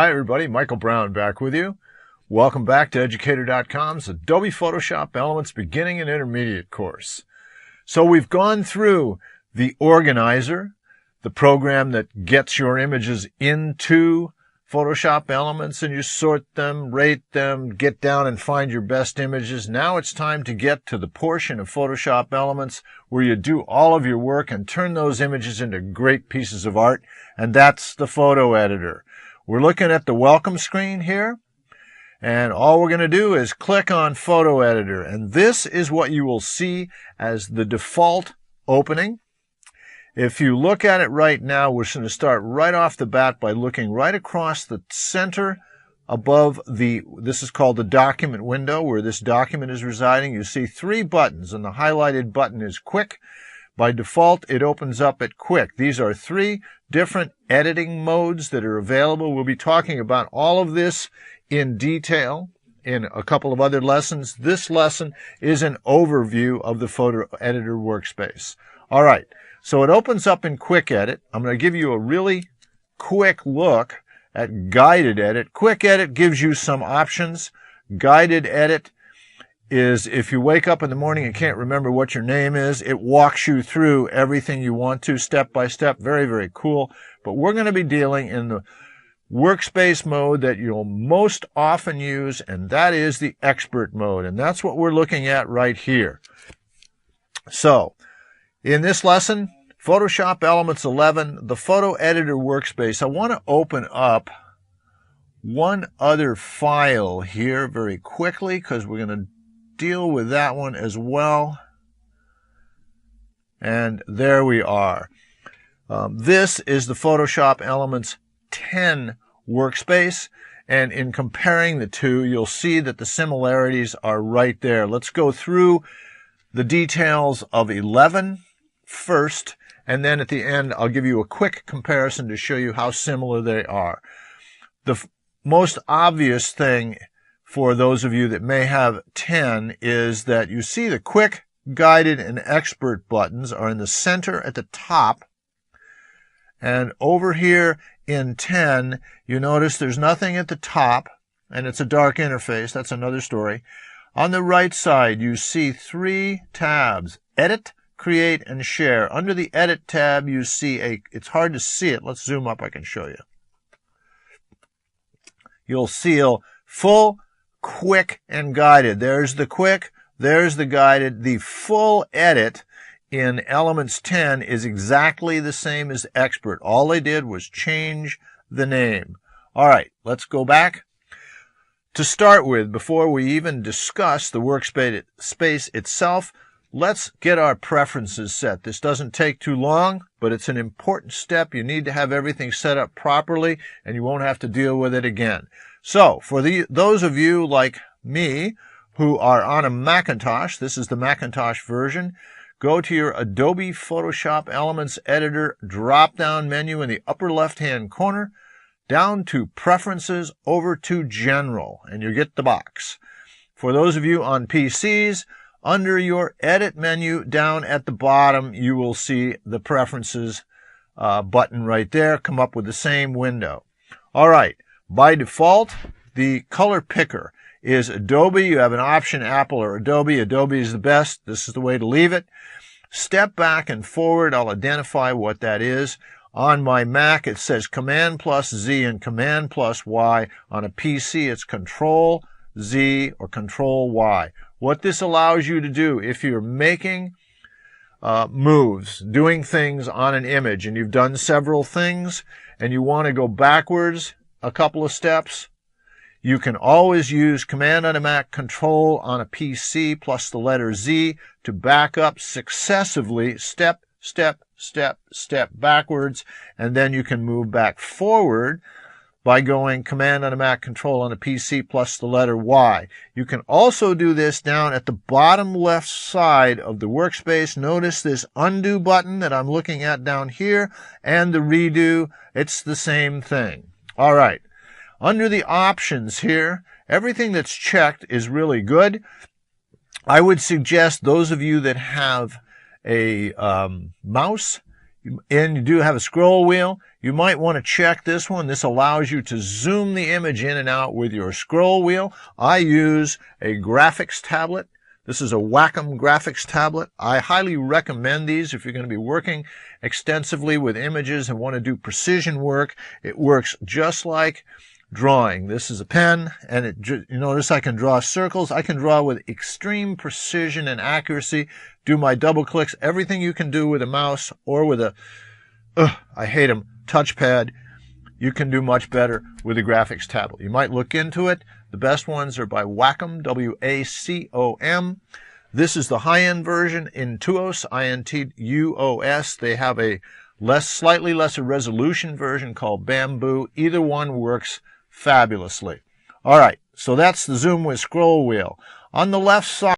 Hi everybody, Michael Brown back with you. Welcome back to Educator.com's Adobe Photoshop Elements Beginning and Intermediate course. So we've gone through the organizer, the program that gets your images into Photoshop Elements and you sort them, rate them, get down and find your best images. Now it's time to get to the portion of Photoshop Elements where you do all of your work and turn those images into great pieces of art, and that's the photo editor. We're looking at the welcome screen here, and all we're going to do is click on Photo Editor, and this is what you will see as the default opening. If you look at it right now, we're going to start right off the bat by looking right across the center above this is called the document window, where this document is residing. You see three buttons, and the highlighted button is Quick. By default, it opens up at Quick. These are three different editing modes that are available. We'll be talking about all of this in detail in a couple of other lessons. This lesson is an overview of the photo editor workspace. All right, so it opens up in Quick Edit. I'm going to give you a really quick look at Guided Edit. Quick Edit gives you some options. Guided Edit is if you wake up in the morning and can't remember what your name is, it walks you through everything you want to step by step. Very, very cool. But we're going to be dealing in the workspace mode that you'll most often use, and that is the expert mode. And that's what we're looking at right here. So, in this lesson, Photoshop Elements 11, the photo editor workspace, I want to open up one other file here very quickly because we're going to deal with that one as well. And there we are. This is the Photoshop Elements 10 workspace, and in comparing the two, you'll see that the similarities are right there. Let's go through the details of 11 first, and then at the end I'll give you a quick comparison to show you how similar they are. The most obvious thing for those of you that may have 10 is that you see the Quick, Guided, and Expert buttons are in the center at the top. And over here in 10, you notice there's nothing at the top, and it's a dark interface. That's another story. On the right side, you see three tabs: Edit, Create, and Share. Under the Edit tab, you see it's hard to see it. Let's zoom up. I can show you. You'll see a full, Quick, and Guided. There's the Quick, there's the Guided. The full edit in Elements 10 is exactly the same as Expert. All they did was change the name. All right, let's go back. To start with, before we even discuss the workspace itself, let's get our preferences set. This doesn't take too long, but it's an important step. You need to have everything set up properly, and you won't have to deal with it again. So, for those of you like me who are on a Macintosh, this is the Macintosh version, go to your Adobe Photoshop Elements Editor drop-down menu in the upper left-hand corner, down to Preferences, over to General, and you get the box. For those of you on PCs, under your Edit menu down at the bottom, you will see the Preferences button right there, come up with the same window. All right. By default, the color picker is Adobe. You have an option, Apple or Adobe. Adobe is the best. This is the way to leave it. Step back and forward. I'll identify what that is. On my Mac, it says Command plus Z and Command plus Y. On a PC, it's Control Z or Control Y. What this allows you to do, if you're making moves, doing things on an image, and you've done several things, and you want to go backwards a couple of steps, you can always use Command on a Mac, Control on a PC, plus the letter Z to back up successively, step, step, step, step backwards, and then you can move back forward by going Command on a Mac, Control on a PC, plus the letter Y. You can also do this down at the bottom left side of the workspace. Notice this Undo button that I'm looking at down here, and the Redo. It's the same thing. All right. Under the options here, everything that's checked is really good. I would suggest those of you that have a mouse, And you do have a scroll wheel. You might want to check this one. This allows you to zoom the image in and out with your scroll wheel. I use a graphics tablet. This is a Wacom graphics tablet. I highly recommend these if you're going to be working extensively with images and want to do precision work. It works just like drawing. This is a pen, and you notice I can draw circles. I can draw with extreme precision and accuracy, do my double clicks, everything you can do with a mouse or with a, I hate them, touchpad. You can do much better with a graphics tablet. You might look into it. The best ones are by Wacom, W-A-C-O-M. This is the high-end version, Intuos, I-N-T-U-O-S. They have a slightly lesser resolution version called Bamboo. Either one works fabulously. All right, so that's the zoom with scroll wheel. On the left side,